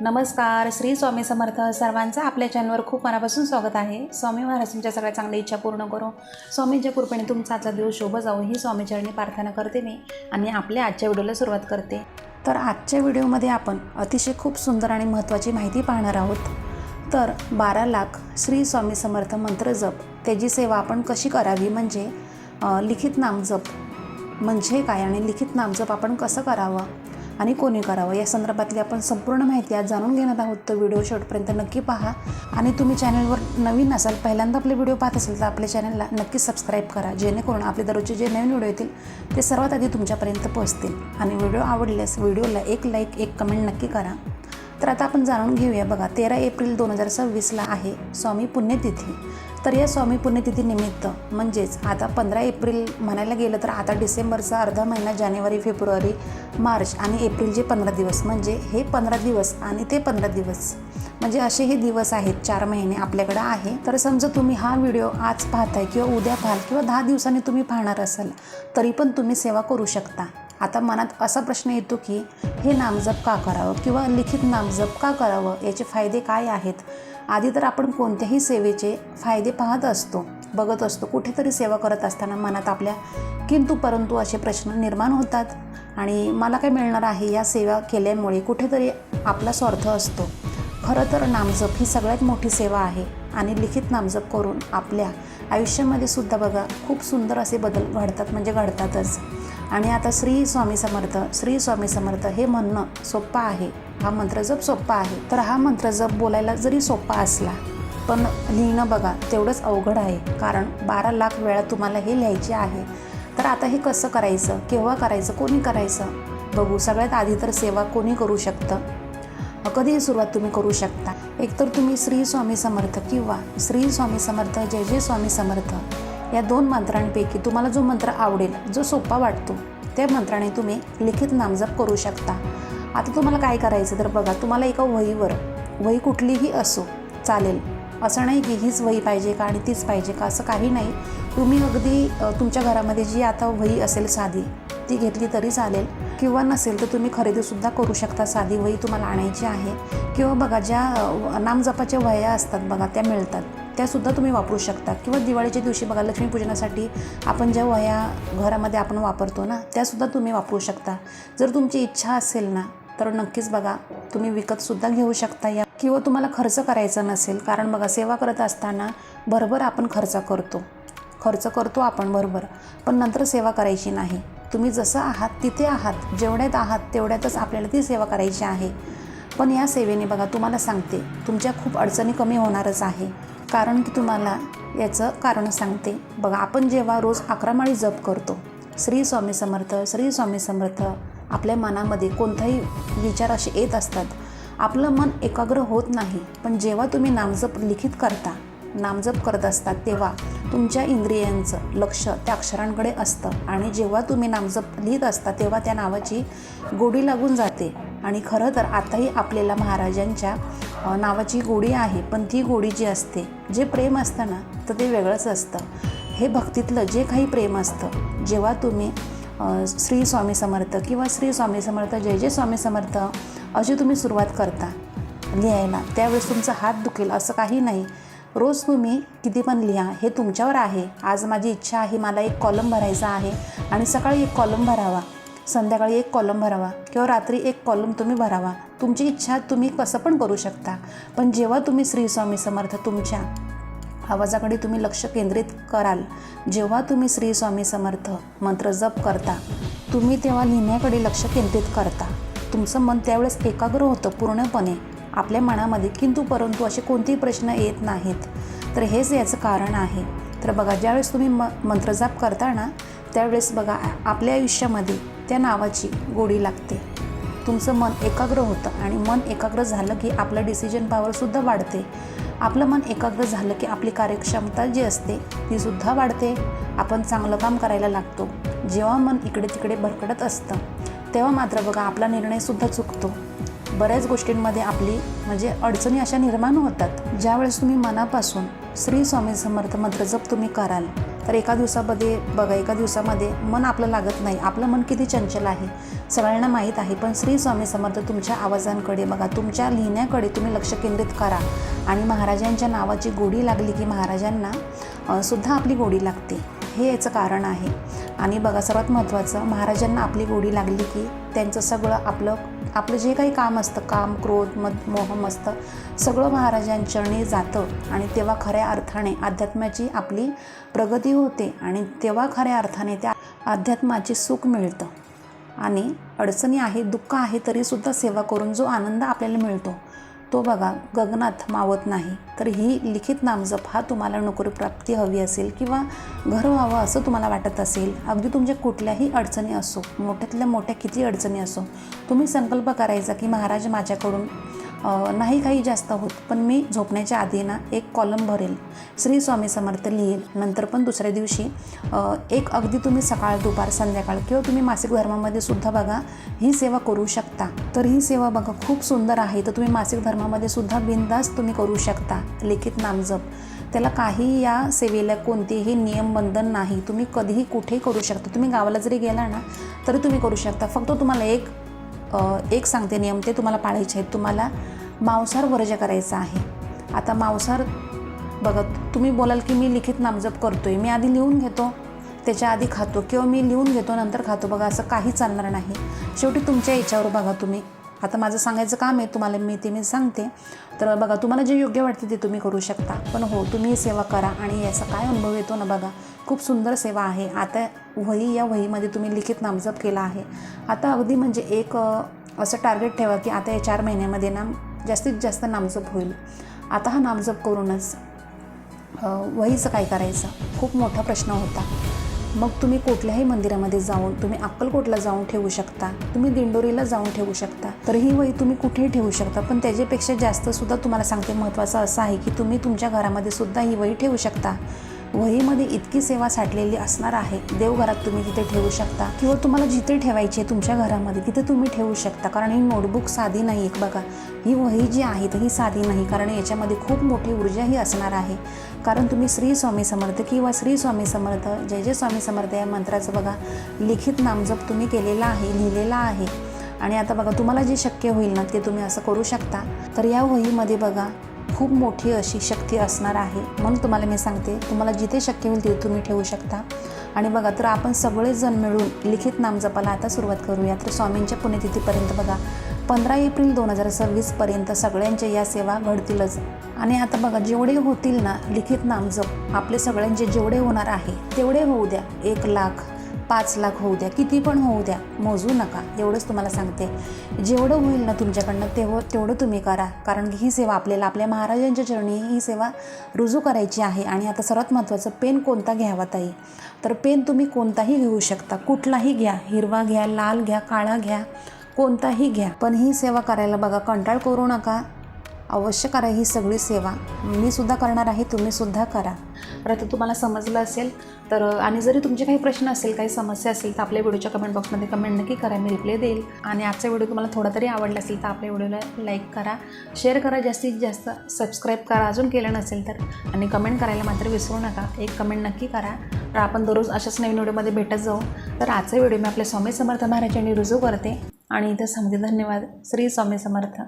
नमस्कार. श्री स्वामी समर्थ. सर्वांचं आपल्या चॅनलवर खूप मनापासून स्वागत आहे. स्वामी महाराज तुमच्या सगळ्या चांगल्या इच्छा पूर्ण करो. स्वामींच्या कृपेने तुमचा आजचा दिवस शुभ जावो ही स्वामीचरणी प्रार्थना करते मी आणि आपल्या आजच्या व्हिडिओला सुरुवात करते. तर आजच्या व्हिडिओमध्ये आपण अतिशय खूप सुंदर आणि महत्त्वाची माहिती पाहणार आहोत. तर 12 लाख श्री स्वामी समर्थ मंत्र जप त्याची सेवा आपण कशी करावी, म्हणजे लिखित नामजप म्हणजे काय आणि लिखित नामजप आपण कसं करावं आणि कोणी करावं या संदर्भातली आपण संपूर्ण माहिती आज जाणून घेणार आहोत. तर व्हिडिओ शेवटपर्यंत नक्की पहा आणि तुम्ही चॅनलवर नवीन असाल, पहिल्यांदा आपले व्हिडिओ पाहत असेल तर आपल्या चॅनलला नक्की सबस्क्राईब करा, जेणेकरून आपले दररोजचे जे नवीन व्हिडिओ येतील ते सर्वात आधी तुमच्यापर्यंत पोहोचतील. आणि व्हिडिओ आवडल्यास व्हिडिओला एक लाईक एक कमेंट नक्की करा. तर आता आपण जाणून घेऊया. बघा, 13 एप्रिल 2026ला आहे स्वामी पुण्यतिथी. तर या स्वामी पुण्यतिथीनिमित्त म्हणजेच आता 15 एप्रिल म्हणायला गेलं तर आता डिसेंबरचा अर्धा महिना, जानेवारी, फेब्रुवारी, मार्च आणि एप्रिलचे 15 दिवस, म्हणजे हे 15 दिवस आणि ते 15 दिवस म्हणजे असे हे दिवस आहेत. 4 महिने आपल्याकडे आहे. तर समजा तुम्ही हा व्हिडिओ आज पाहताय किंवा उद्या पाहाल किंवा 10 दिवसांनी तुम्ही पाहणार असाल तरी पण तुम्ही सेवा करू शकता. आता मनात असा प्रश्न येतो की हे नामजप का करावं किंवा लिखित नामजप का करावं, याचे फायदे काय आहेत. आधी तर आपण कोणत्याही सेवेचे फायदे पाहत असतो, बघत असतो. कुठेतरी सेवा करत असताना मनात आपल्या किंतु परंतु असे प्रश्न निर्माण होतात आणि मला काय मिळणार आहे या सेवा केल्यामुळे, कुठेतरी आपला स्वार्थ असतो. खरं तर नामजप ही सगळ्यात मोठी सेवा आहे आणि लिखित नामजप करून आपल्या आयुष्यामध्ये सुद्धा बघा खूप सुंदर असे बदल घडतात, म्हणजे घडतातच. आणि आता श्री स्वामी समर्थ, श्री स्वामी समर्थ हे म्हणणं सोपं आहे, हा मंत्रजप सोपा आहे. तर हा मंत्रजप बोलायला जरी सोपा असला पण लिहिणं बघा तेवढंच अवघड आहे, कारण 12 लाख वेळा तुम्हाला हे लिहायचे आहे. तर आता हे कसं करायचं, केव्हा करायचं, कोणी करायचं बघू. सगळ्यात आधी तर सेवा कोणी करू शकतं, कधीही सुरुवात तुम्ही करू शकता. एकतर तुम्ही श्री स्वामी समर्थ किंवा श्री स्वामी समर्थ जय जय स्वामी समर्थ या 2 मंत्रांपैकी तुम्हाला जो मंत्र आवडेल, जो सोपा वाटतो, त्या मंत्राने तुम्ही लिखित नामजप करू शकता. आता तुम्हाला काय करायचं तर बघा, तुम्हाला एका वहीवर, वही कुठलीही असो चालेल, असं नाही की हीच वही पाहिजे का आणि तीच पाहिजे का, असं काही नाही. तुम्ही अगदी तुमच्या घरामध्ये जी आता वही असेल साधी ती घेतली तरी चालेल, किंवा नसेल तर तुम्ही खरेदीसुद्धा करू शकता. साधी वही तुम्हाला आणायची आहे, किंवा बघा ज्या नामजपाच्या वह्या असतात बघा त्या मिळतात, त्यासुद्धा तुम्ही वापरू शकता. किंवा दिवाळीच्या दिवशी बघा लक्ष्मीपूजनासाठी आपण ज्या वह्या घरामध्ये आपण वापरतो ना, त्यासुद्धा तुम्ही वापरू शकता. जर तुमची इच्छा असेल ना तर नक्कीच बघा तुम्ही विकतसुद्धा घेऊ शकता या. किंवा तुम्हाला खर्च करायचा नसेल, कारण बघा सेवा करत असताना बरोबर आपण खर्च करतो आपण बरोबर, पण नंतर सेवा करायची नाही. तुम्ही जसं आहात तिथे आहात, जेवढ्यात आहात तेवढ्यातच आपल्याला ती सेवा करायची आहे. पण या सेवेने बघा तुम्हाला सांगते तुमच्या खूप अडचणी कमी होणारच आहे. कारण की तुम्हाला याचं कारण सांगते. बघा, आपण जेव्हा रोज 11 माळी जप करतो श्री स्वामी समर्थ, श्री स्वामी समर्थ, आपल्या मनामध्ये कोणताही विचार असे येत असतात, आपलं मन एकाग्र होत नाही. पण जेव्हा तुम्ही नामजप लिखित करता, नामजप करत असतात, तेव्हा तुमच्या इंद्रियांचं लक्ष त्या अक्षरांकडे असतं आणि जेव्हा तुम्ही नामजप लिहित असता तेव्हा त्या नावाची गोडी लागून जाते. आणि खरं तर आताही आपल्याला महाराजांच्या नावाची गोडी आहे, पण ती गोडी जी असते, जे प्रेम असतं ना, तर ते वेगळंच असतं. हे भक्तीतलं जे काही प्रेम असतं, जेव्हा तुम्ही श्री स्वामी समर्थ किंवा श्री स्वामी समर्थ जय जय स्वामी समर्थ अशी तुम्ही सुरुवात करता लिहायला, त्यावेळेस तुमचा हात दुखेल असं काही नाही. रोज तुम्ही किती पण लिहा, हे तुमच्यावर आहे. आज माझी इच्छा आहे, मला 1 कॉलम भरायचा आहे आणि सकाळी 1 कॉलम भरावा, संध्याकाळी 1 कॉलम भरावा किंवा रात्री 1 कॉलम तुम्ही भरावा. तुमची इच्छा तुम्ही कसं पण करू शकता. पण जेव्हा तुम्ही श्री स्वामी समर्थ तुमच्या आवाजाकडे तुम्ही लक्ष केंद्रित कराल, जेव्हा तुम्ही श्री स्वामी समर्थ मंत्र जप करता, तुम्ही तेव्हा लिहिण्याकडे लक्ष केंद्रित करता. तुमचं मन त्यावेळेस एकाग्र होतं पूर्णपणे. आपल्या मनामध्ये किंतु परंतु असे कोणतेही प्रश्न येत नाहीत. तर हेच याचं कारण आहे. तर बघा, ज्यावेळेस तुम्ही मंत्रजाप करता ना, त्यावेळेस बघा आपल्या आयुष्यामध्ये त्या नावाची गोडी लागते. तुमचं मन एकाग्र होतं आणि मन एकाग्र झालं की आपलं डिसिजन पॉवरसुद्धा वाढते. आपलं मन एकाग्र झालं की आपली कार्यक्षमता जी असते तीसुद्धा वाढते. आपण चांगलं काम करायला लागतो. जेव्हा मन इकडे तिकडे भरकटत असतं तेव्हा मात्र बघा आपला निर्णयसुद्धा चुकतो. बऱ्याच गोष्टींमध्ये आपली म्हणजे अडचणी अशा निर्माण होतात. ज्यावेळेस तुम्ही मनापासून श्री स्वामी समर्थ मंत्र जप तुम्ही कराल तर एका दिवसामध्ये मन आपलं लागत नाही. आपलं मन किती चंचल आहे सगळ्यांना माहीत आहे. पण श्री स्वामी समर्थ तुमच्या आवाजांकडे बघा, तुमच्या लिहिण्याकडे तुम्ही लक्ष केंद्रित करा आणि महाराजांच्या नावाची गोडी लागली की महाराजांना सुद्धा आपली गोडी लागते. हे याचं कारण आहे. आणि बघा, सर्वात महत्त्वाचं, महाराजांना आपली गोडी लागली की त्यांचं सगळं आपलं जे काही काम असतं, काम, क्रोध, मद, मोह, मस्त सगळं महाराजांचरणी जातं आणि तेव्हा खऱ्या अर्थाने अध्यात्माची आपली प्रगती होते आणि तेव्हा खऱ्या अर्थाने त्या अध्यात्माचे सुख मिळतं. आणि अडचणी आहे, दुःख आहे तरीसुद्धा सेवा करून जो आनंद आपल्याला मिळतो तो बघा गगनात मावत नाही. तर ही लिखित नामजप हा तुम्हाला नोकरी प्राप्ती हवी असेल किंवा घर व्हावं असं तुम्हाला वाटत असेल, अगदी तुमच्या कुठल्याही अडचणी असो, मोठ्यातल्या मोठ्या किती अडचणी असो, तुम्ही संकल्प करायचा की महाराज माझ्याकडून नाही काही जास्त होत, पण मी झोपण्याच्या आधी ना एक कॉलम भरेल, श्री स्वामी समर्थ लिहिल. नंतर पण दुसऱ्या दिवशी एक अगदी तुम्ही सकाळ, दुपार, संध्याकाळ किंवा तुम्ही मासिक धर्मामध्ये सुद्धा बघा ही सेवा करू शकता. तर ही सेवा बघा खूप सुंदर आहे. तर तुम्ही मासिक धर्मामध्ये सुद्धा बिनधास्त तुम्ही करू शकता लिखित नामजप. त्याला काही या सेवेला कोणतेही नियमबंधन नाही. तुम्ही कधीही कुठेही करू शकता. तुम्ही गावाला जरी गेला ना तरी तुम्ही करू शकता. फक्त तुम्हाला एक सांगते नियम, ते तुम्हाला पाळायचे आहेत. तुम्हाला मांसाहार वर्ज करायचा आहे. आता मांसाहार बघा, तुम्ही बोलाल की मी लिखित नामजप करतोय, मी आधी लिहून घेतो त्याच्या आधी खातो किंवा मी लिहून घेतो नंतर खातो, बघा असं काही चालणार नाही. शेवटी तुमच्या याच्यावर बघा. तुम्ही आता माझं सांगायचं काम आहे तुम्हाला, मी सांगते. तर बघा, तुम्हाला जे योग्य वाटते ते तुम्ही करू शकता. पण हो, तुम्ही सेवा करा आणि याचा काय अनुभव येतो ना बघा, खूप सुंदर सेवा आहे. आता या वहीमध्ये तुम्ही लिखित नामजप केला आहे. आता अगदी म्हणजे एक असं टार्गेट ठेवा की आता या 4 महिन्यामध्ये ना जास्तीत जास्त नामजप होईल. आता हा नामजप करूनच वहीचं काय करायचं खूप मोठा प्रश्न होता. मग तुम्ही कुठल्याही मंदिरामध्ये जाऊन, तुम्ही अक्कलकोटला जाऊन ठेवू शकता, तुम्ही दिंडोरीला जाऊन ठेवू शकता. तर ही वही तुम्ही कुठेही ठेवू शकता. पण त्याच्यापेक्षा जास्त सुद्धा तुम्हाला सांगते महत्त्वाचं असं आहे की तुम्ही तुमच्या घरामध्ये सुद्धा ही वही ठेवू शकता. वहीमध्ये इतकी सेवा साठलेली असणार आहे. देवघरात तुम्ही तिथे ठेवू शकता किंवा तुम्हाला जिथे ठेवायची आहे तुमच्या घरामध्ये तिथे तुम्ही ठेवू शकता. कारण ही नोटबुक साधी नाही आहे बघा, ही वही जी आहे तर ही साधी नाही, कारण याच्यामध्ये खूप मोठी ऊर्जाही असणार आहे. कारण तुम्ही श्री स्वामी समर्थ किंवा श्री स्वामी समर्थ, जय जय स्वामी समर्थ या मंत्राचं बघा लिखित नामजप तुम्ही केलेला आहे, लिहिलेला आहे. आणि आता बघा तुम्हाला जे शक्य होईल ना ते तुम्ही असं करू शकता. तर या वहीमध्ये बघा खूप मोठी अशी शक्ती असणार आहे. म्हणून तुम्हाला मी सांगते, तुम्हाला जिथे शक्य होईल तिथे तुम्ही ठेवू शकता. आणि बघा, तर आपण सगळेजण मिळून लिखित नामजपाला आता सुरुवात करूया. तर स्वामींच्या पुण्यतिथीपर्यंत बघा 15 एप्रिल 2026पर्यंत सगळ्यांच्या या सेवा घडतीलच. आणि आता बघा, जेवढे होतील ना लिखित नामजप आपले सगळ्यांचे जेवढे होणार आहे तेवढे होऊ द्या. 1 लाख, 5 लाख होऊ द्या, किती पण होऊ द्या, मोजू नका. एवढंच तुम्हाला सांगते. जेवढं होईल ना तुमच्याकडनं तेवढं तुम्ही करा. कारण ही सेवा आपल्याला आपल्या महाराजांच्या चरणी ही सेवा रुजू करायची आहे. आणि आता सर्वात महत्त्वाचं, पेन कोणता घ्यावा ताई? तर पेन तुम्ही कोणताही घेऊ शकता, कुठलाही घ्या, हिरवा घ्या, लाल घ्या, काळा घ्या, कोणताही घ्या. पण ही सेवा करायला बघा कंटाळ करू नका, अवश्य करा ही सगळी सेवा. मी सुद्धा करणार आहे, तुम्ही सुद्धा करा. तर आता तुम्हाला समजलं असेल तर, आणि जरी तुमचे काही प्रश्न असेल, काही समस्या असेल तर आपल्या व्हिडिओच्या कमेंट बॉक्समध्ये कमेंट नक्की करा, मी रिप्लाय देईल. आणि आजचा व्हिडिओ तुम्हाला थोडा तरी आवडला असेल तर आपल्या व्हिडिओला लाईक करा, शेअर करा, जास्तीत जास्त सबस्क्राईब करा अजून केलं नसेल तर. आणि कमेंट करायला मात्र विसरू नका, एक कमेंट नक्की करा. तर आपण दररोज अशाच नवीन व्हिडिओमध्ये भेटत जाऊ. तर आजचा व्हिडिओ मी आपल्या स्वामी समर्थ महाराजांनी रुजू करते आणि इथं सांगते धन्यवाद. श्री स्वामी समर्थ.